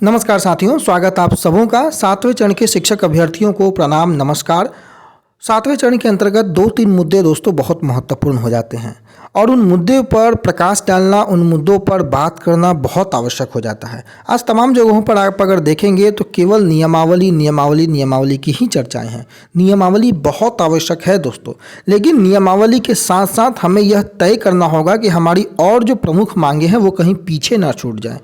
नमस्कार साथियों, स्वागत आप सबों का। सातवें चरण के शिक्षक अभ्यर्थियों को प्रणाम, नमस्कार। सातवें चरण के अंतर्गत 2-3 मुद्दे दोस्तों बहुत महत्वपूर्ण हो जाते हैं और उन मुद्दे पर प्रकाश डालना, उन मुद्दों पर बात करना बहुत आवश्यक हो जाता है। आज तमाम जगहों पर आप अगर देखेंगे तो केवल नियमावली की ही चर्चाएं हैं। नियमावली बहुत आवश्यक है दोस्तों, लेकिन नियमावली के साथ साथ हमें यह तय करना होगा कि हमारी और जो प्रमुख मांगे हैं वो कहीं पीछे ना छूट जाएं।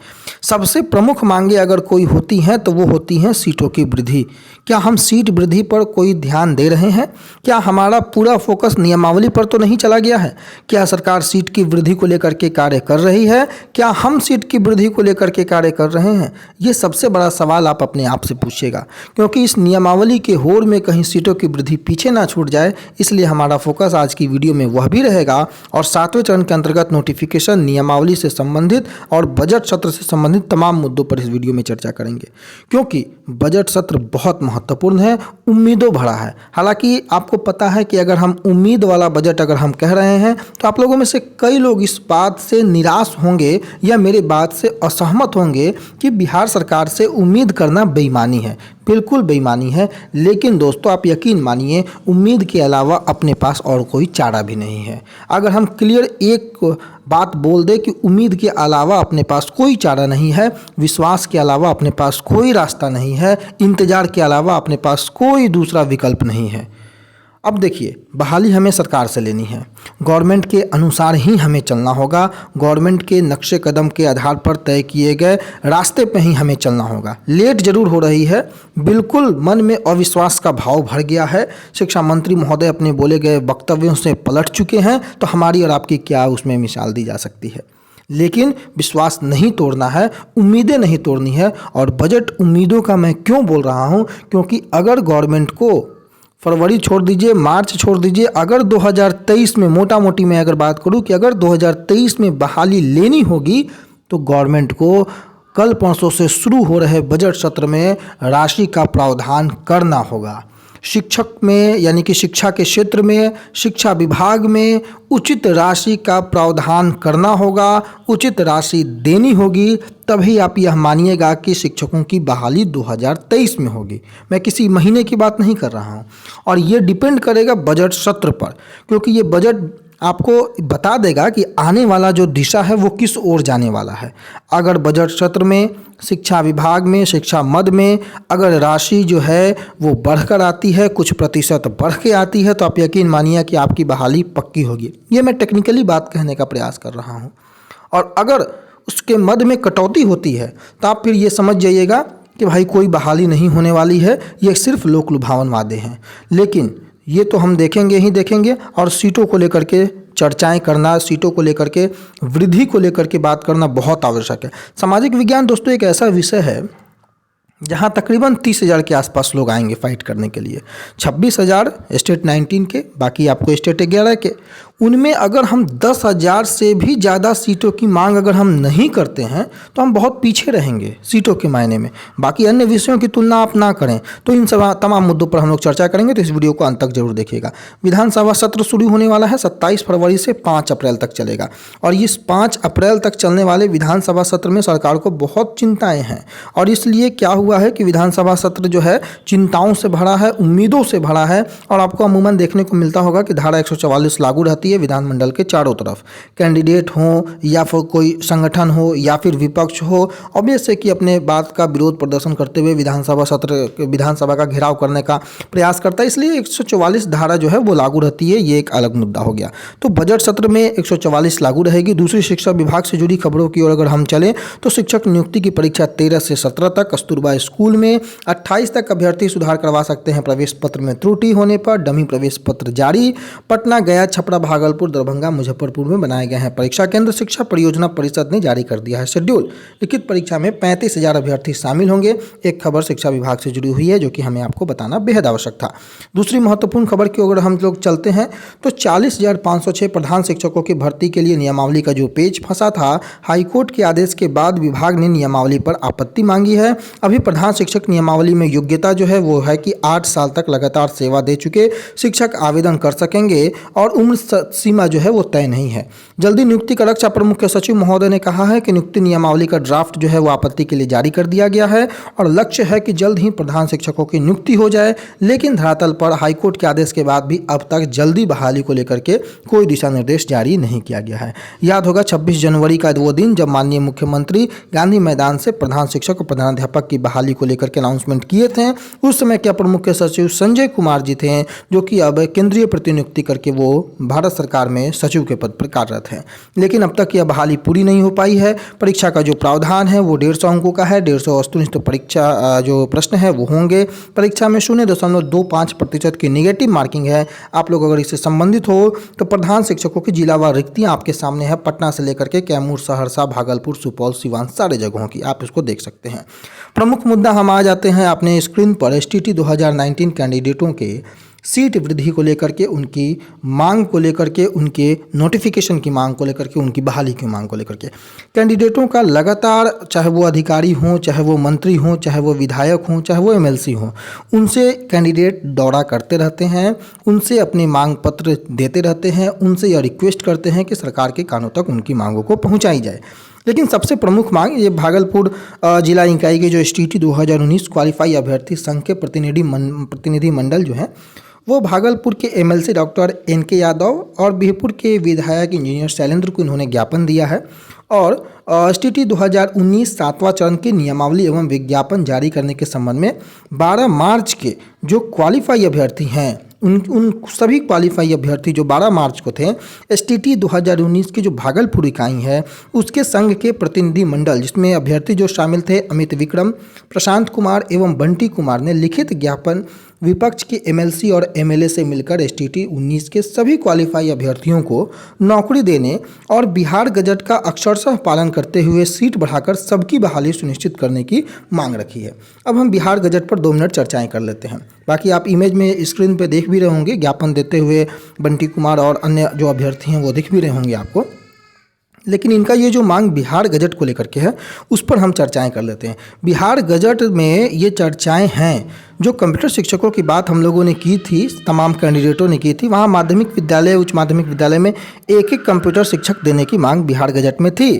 सबसे प्रमुख मांगे अगर कोई होती हैं तो वो होती हैं सीटों की वृद्धि। क्या हम सीट वृद्धि पर कोई ध्यान दे रहे हैं? क्या हमारा पूरा फोकस नियमावली पर तो नहीं चला गया है? क्या सरकार सीट की वृद्धि को लेकर के कार्य कर रही है? क्या हम सीट की वृद्धि को लेकर के कार्य कर रहे हैं? ये सबसे बड़ा सवाल आप अपने आप से पूछिएगा, क्योंकि इस नियमावली के होड़ में कहीं सीटों की वृद्धि पीछे ना छूट जाए। इसलिए हमारा फोकस आज की वीडियो में वह भी रहेगा और सातवें चरण के अंतर्गत नोटिफिकेशन, नियमावली से संबंधित और बजट सत्र से संबंधित तमाम मुद्दों पर इस वीडियो में चर्चा करेंगे, क्योंकि बजट सत्र बहुत महत्वपूर्ण है, उम्मीदों भरा है। हालांकि आपको पता है कि अगर हम उम्मीद वाला बजट अगर हम कह रहे हैं तो आप लोगों में से कई लोग इस बात से निराश होंगे या मेरे बात से असहमत होंगे कि बिहार सरकार से उम्मीद करना बेईमानी है। बिल्कुल बेईमानी है, लेकिन दोस्तों आप यकीन मानिए, उम्मीद के अलावा अपने पास और कोई चारा भी नहीं है। अगर हम क्लियर एक बात बोल दे कि उम्मीद के अलावा अपने पास कोई चारा नहीं है, विश्वास के अलावा अपने पास कोई रास्ता नहीं है, इंतजार के अलावा अपने पास कोई दूसरा विकल्प नहीं है। अब देखिए, बहाली हमें सरकार से लेनी है, गवर्नमेंट के अनुसार ही हमें चलना होगा, गवर्नमेंट के नक्शे कदम के आधार पर तय किए गए रास्ते पे ही हमें चलना होगा। लेट जरूर हो रही है, बिल्कुल मन में अविश्वास का भाव भर गया है। शिक्षा मंत्री महोदय अपने बोले गए वक्तव्यों से पलट चुके हैं, तो हमारी और आपकी क्या उसमें मिसाल दी जा सकती है। लेकिन विश्वास नहीं तोड़ना है, उम्मीदें नहीं तोड़नी है। और बजट उम्मीदों का मैं क्यों बोल रहा हूँ, क्योंकि अगर गवर्नमेंट को फरवरी छोड़ दीजिए, मार्च छोड़ दीजिए, अगर 2023 में मोटा मोटी मैं अगर बात करूं कि अगर 2023 में बहाली लेनी होगी तो गवर्नमेंट को कल परसों से शुरू हो रहे बजट सत्र में राशि का प्रावधान करना होगा। शिक्षक में यानी कि शिक्षा के क्षेत्र में, शिक्षा विभाग में उचित राशि का प्रावधान करना होगा, उचित राशि देनी होगी, तभी आप यह मानिएगा कि शिक्षकों की बहाली 2023 में होगी। मैं किसी महीने की बात नहीं कर रहा हूँ और ये डिपेंड करेगा बजट सत्र पर, क्योंकि ये बजट आपको बता देगा कि आने वाला जो दिशा है वो किस ओर जाने वाला है। अगर बजट सत्र में शिक्षा विभाग में, शिक्षा मद में अगर राशि जो है वो बढ़कर आती है, कुछ प्रतिशत बढ़ के आती है, तो आप यकीन मानिए कि आपकी बहाली पक्की होगी। ये मैं टेक्निकली बात कहने का प्रयास कर रहा हूँ। और अगर उसके मद में कटौती होती है तो आप फिर ये समझ जाइएगा कि भाई कोई बहाली नहीं होने वाली है, ये सिर्फ लोक लुभावन वादे हैं। लेकिन ये तो हम देखेंगे ही देखेंगे, और सीटों को लेकर के चर्चाएं करना, सीटों को लेकर के वृद्धि को लेकर के बात करना बहुत आवश्यक है। सामाजिक विज्ञान दोस्तों एक ऐसा विषय है जहाँ तकरीबन 30,000 के आसपास लोग आएंगे फाइट करने के लिए। 26,000 स्टेट 19 के, बाकी आपको स्टेट 11 के। उनमें अगर हम 10,000 से भी ज़्यादा सीटों की मांग अगर हम नहीं करते हैं तो हम बहुत पीछे रहेंगे सीटों के मायने में। बाकी अन्य विषयों की तुलना आप ना करें तो इन सब तमाम मुद्दों पर हम लोग चर्चा करेंगे, तो इस वीडियो को अंत तक जरूर देखिएगा। विधानसभा सत्र शुरू होने वाला है 27 फरवरी से 5 अप्रैल तक चलेगा, और इस 5 अप्रैल तक चलने वाले विधानसभा सत्र में सरकार को बहुत चिंताएँ हैं। और इसलिए क्या हुआ है कि विधानसभा सत्र जो है चिंताओं से भरा है, उम्मीदों से भरा है। और आपको अमूमन देखने को मिलता होगा कि धारा 144 लागू रहती है विधानमंडल के चारों तरफ। कैंडिडेट हो या फिर कोई संगठन हो या फिर विपक्ष हो, ऑब्वियस है कि अपने बात का विरोध प्रदर्शन करते हुए विधानसभा का घेराव करने का प्रयास करता है। इसलिए 144 धारा जो है वो लागू रहती है। ये एक अलग मुद्दा हो गया। तो बजट सत्र में 144 लागू रहेगी। दूसरी, शिक्षा विभाग से जुड़ी खबरों की ओर अगर हम चलें तो शिक्षक नियुक्ति की परीक्षा 13 से 17 तक, कस्तूरबा स्कूल में 28 तक अभ्यर्थी सुधार करवा सकते हैं प्रवेश पत्र में त्रुटि होने पर। डमी प्रवेश पत्र जारी। पटना, गया, छपरा, भागलपुर, दरभंगा, मुजफ्फरपुर में बनाए गए हैं परीक्षा केंद्र। शिक्षा परियोजना परिषद ने जारी कर दिया है शेड्यूल। लिखित परीक्षा में 35,000 अभ्यर्थी शामिल होंगे। एक खबर शिक्षा विभाग से जुड़ी हुई है जो कि हमें आपको बताना बेहद आवश्यक था। दूसरी महत्वपूर्ण खबर की अगर हम लोग चलते हैं तो 40,506 प्रधान शिक्षकों की भर्ती के लिए नियमावली का जो पेच फंसा था, हाईकोर्ट के आदेश के बाद विभाग ने नियमावली पर आपत्ति मांगी है। अभी प्रधान शिक्षक नियमावली में योग्यता जो है वो है कि 8 साल तक लगातार सेवा दे चुके शिक्षक आवेदन कर सकेंगे और उम्र सीमा जो है वो तय नहीं है। जल्दी नियुक्ति का लक्ष्य अपर मुख्य सचिव महोदय ने कहा है कि नियुक्ति नियमावली का ड्राफ्ट जो है वो आपत्ति के लिए जारी कर दिया गया है और लक्ष्य है कि जल्द ही प्रधान शिक्षकों की नियुक्ति हो जाए। लेकिन धरातल पर हाईकोर्ट के आदेश के बाद भी अब तक जल्दी बहाली को लेकर के कोई दिशा निर्देश जारी नहीं किया गया है। याद होगा 26 जनवरी का वो दिन जब माननीय मुख्यमंत्री गांधी मैदान से प्रधान शिक्षक और प्रधानाध्यापक की बहाली को लेकर के अनाउंसमेंट किए थे। उस समय के अपर मुख्य सचिव संजय कुमार जी थे, जो कि अब केंद्रीय प्रतिनियुक्ति करके वो भारत सरकार में सचिव के पद पर कार्यरत हैं। लेकिन अब तक यह बहाली पूरी नहीं हो पाई है। परीक्षा का जो प्रावधान है वो 150 अंकों का है। 150 वस्तुनिष्ठ परीक्षा जो प्रश्न है वो होंगे। परीक्षा में 0.25% की नेगेटिव मार्किंग है। आप लोग अगर इससे संबंधित हो तो प्रधान शिक्षकों की जिलावार रिक्तियां आपके सामने है। पटना से लेकर के कैमूर, सहरसा, भागलपुर, सुपौल, सिवान सारे जगहों की आप इसको देख सकते हैं। प्रमुख मुद्दा हम आ जाते हैं अपने स्क्रीन पर एसटीटी 2019 कैंडिडेटों के सीट वृद्धि को लेकर के, उनकी मांग को लेकर के, उनके नोटिफिकेशन की मांग को लेकर के, उनकी बहाली की मांग को लेकर के कैंडिडेटों का लगातार, चाहे वो अधिकारी हों, चाहे वो मंत्री हों, चाहे वो विधायक हों, चाहे वो एमएलसी हों, उनसे कैंडिडेट दौरा करते रहते हैं, उनसे अपने मांग पत्र देते रहते हैं, उनसे यह रिक्वेस्ट करते हैं कि सरकार के कानों तक उनकी मांगों को पहुँचाई जाए। लेकिन सबसे प्रमुख मांग ये भागलपुर जिला इकाई के जो एसटीटी 2019 क्वालिफाई अभ्यर्थी संघ के प्रतिनिधि मंडल जो है वो भागलपुर के एमएलसी डॉक्टर एनके यादव और बिहपुर के विधायक इंजीनियर शैलेंद्र को इन्होंने ज्ञापन दिया है और एसटीटी 2019 सातवां चरण की नियमावली एवं विज्ञापन जारी करने के संबंध में 12 मार्च के जो क्वालिफाई अभ्यर्थी हैं उन सभी क्वालिफाई अभ्यर्थी जो 12 मार्च को थे, एसटीटी 2019 की जो भागलपुर इकाई है उसके संघ के प्रतिनिधि मंडल, जिसमें अभ्यर्थी जो शामिल थे अमित विक्रम, प्रशांत कुमार एवं बंटी कुमार, ने लिखित ज्ञापन विपक्ष के एमएलसी और एमएलए से मिलकर एसटीटी 19 के सभी क्वालिफाई अभ्यर्थियों को नौकरी देने और बिहार गजट का अक्षरशः पालन करते हुए सीट बढ़ाकर सबकी बहाली सुनिश्चित करने की मांग रखी है। अब हम बिहार गजट पर 2 मिनट चर्चाएं कर लेते हैं। बाकी आप इमेज में स्क्रीन पे देख भी रहे होंगे, ज्ञापन देते हुए बंटी कुमार और अन्य जो अभ्यर्थी हैं वो दिख भी रहे होंगे आपको। लेकिन इनका ये जो मांग बिहार गजट को लेकर के है उस पर हम चर्चाएं कर लेते हैं। बिहार गजट में ये चर्चाएं हैं जो कंप्यूटर शिक्षकों की बात हम लोगों ने की थी, तमाम कैंडिडेटों ने की थी। वहाँ माध्यमिक विद्यालय, उच्च माध्यमिक विद्यालय में एक कंप्यूटर शिक्षक देने की मांग बिहार गजट में थी,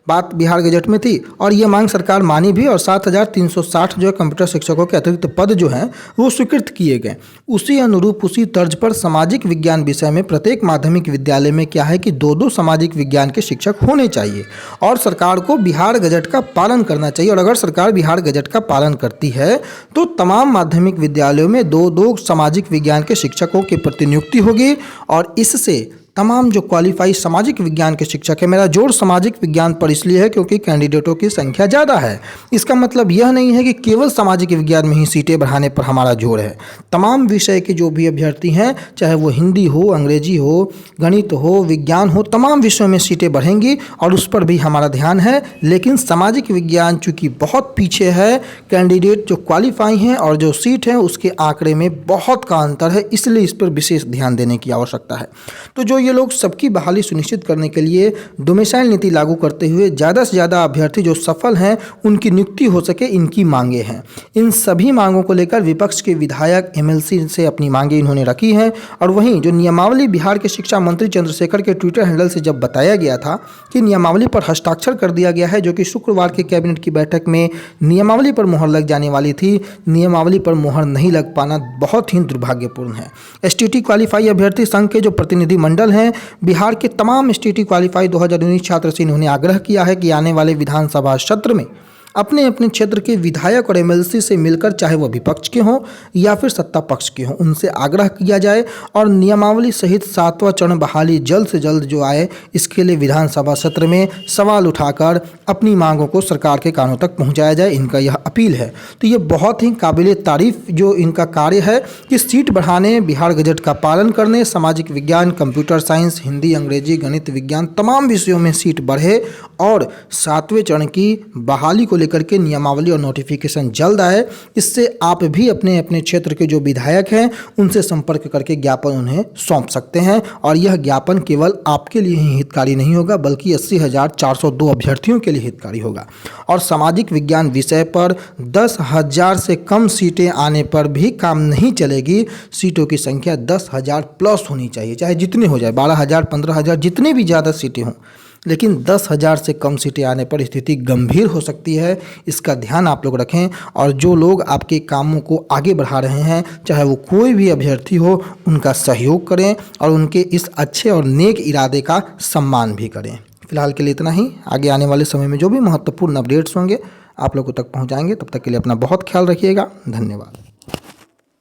बात बिहार गजट में थी और ये मांग सरकार मानी भी और 7,360 जो कंप्यूटर शिक्षकों के अतिरिक्त पद जो हैं वो स्वीकृत किए गए। उसी अनुरूप, उसी तर्ज पर सामाजिक विज्ञान विषय में प्रत्येक माध्यमिक विद्यालय में क्या है कि 2-2 सामाजिक विज्ञान के शिक्षक होने चाहिए और सरकार को बिहार गजट का पालन करना चाहिए। और अगर सरकार बिहार गजट का पालन करती है तो तमाम माध्यमिक विद्यालयों में 2-2 सामाजिक विज्ञान के शिक्षकों की प्रतिनियुक्ति होगी और इससे तमाम जो क्वालिफाई सामाजिक विज्ञान के शिक्षक है, मेरा जोर सामाजिक विज्ञान पर इसलिए है क्योंकि कैंडिडेटों की संख्या ज़्यादा है। इसका मतलब यह नहीं है कि केवल सामाजिक विज्ञान में ही सीटें बढ़ाने पर हमारा जोर है। तमाम विषय के जो भी अभ्यर्थी हैं, चाहे वो हिंदी हो, अंग्रेजी हो, गणित हो, विज्ञान हो, तमाम विषयों में सीटें बढ़ेंगी और उस पर भी हमारा ध्यान है। लेकिन सामाजिक विज्ञान चूँकि बहुत पीछे है, कैंडिडेट जो क्वालिफाई हैं और जो सीट है उसके आंकड़े में बहुत का अंतर है, इसलिए इस पर विशेष ध्यान देने की आवश्यकता है। तो जो ये लोग सबकी बहाली सुनिश्चित करने के लिए डोमिसाइल नीति लागू करते हुए ज़्यादा से ज़्यादा अभ्यर्थी जो सफल हैं उनकी नियुक्ति हो सके, इनकी मांगे हैं। इन सभी मांगों को लेकर विपक्ष के विधायक एमएलसी से अपनी मांगे इन्होंने रखी हैं। और वहीं जो नियमावली बिहार के शिक्षा मंत्री चंद्रशेखर के ट्विटर हैंडल से जब बताया गया था कि नियमावली पर हस्ताक्षर कर दिया गया है, जो कि शुक्रवार के कैबिनेट की बैठक में नियमावली पर मोहर लग जाने वाली थी, नियमावली पर मोहर नहीं लग पाना बहुत ही दुर्भाग्यपूर्ण है। एसटीटी क्वालिफाई अभ्यर्थी संघ के जो प्रतिनिधि मंडल हैं, बिहार के तमाम एसटीटी क्वालिफाई 2019 छात्र से इन्होंने आग्रह किया है कि आने वाले विधानसभा सत्र में अपने अपने क्षेत्र के विधायक और एमएलसी से मिलकर, चाहे वह विपक्ष के हों या फिर सत्ता पक्ष के हों, उनसे आग्रह किया जाए और नियमावली सहित 7वां चरण बहाली जल्द से जल्द जो आए, इसके लिए विधानसभा सत्र में सवाल उठाकर अपनी मांगों को सरकार के कानों तक पहुंचाया जाए। इनका यह अपील है। तो ये बहुत ही काबिले तारीफ जो इनका कार्य है कि सीट बढ़ाने, बिहार गजट का पालन करने, सामाजिक विज्ञान, कंप्यूटर साइंस, हिंदी, अंग्रेजी, गणित, विज्ञान, तमाम विषयों में सीट बढ़े और 7वें चरण की बहाली को लेकर के नियमावली और नोटिफिकेशन जल्द आए। इससे आप भी अपने अपने क्षेत्र के जो विधायक हैं उनसे संपर्क करके ज्ञापन उन्हें सौंप सकते हैं और यह ज्ञापन केवल आपके लिए ही हितकारी नहीं होगा बल्कि 80,402 अभ्यर्थियों के लिए हितकारी होगा। और सामाजिक विज्ञान विषय पर 10,000 से कम सीटें आने पर भी काम नहीं चलेगी। सीटों की संख्या 10,000 प्लस होनी चाहिए, चाहे जितनी हो जाए, 12,000, 15,000, जितनी भी ज़्यादा सीटें हों, लेकिन 10,000 से कम सीटें आने पर स्थिति गंभीर हो सकती है। इसका ध्यान आप लोग रखें और जो लोग आपके कामों को आगे बढ़ा रहे हैं, चाहे वो कोई भी अभ्यर्थी हो, उनका सहयोग करें और उनके इस अच्छे और नेक इरादे का सम्मान भी करें। फिलहाल के लिए इतना ही। आगे आने वाले समय में जो भी महत्वपूर्ण अपडेट्स होंगे आप लोगों तक पहुंचाएंगे। तब तक के लिए अपना बहुत ख्याल रखिएगा। धन्यवाद।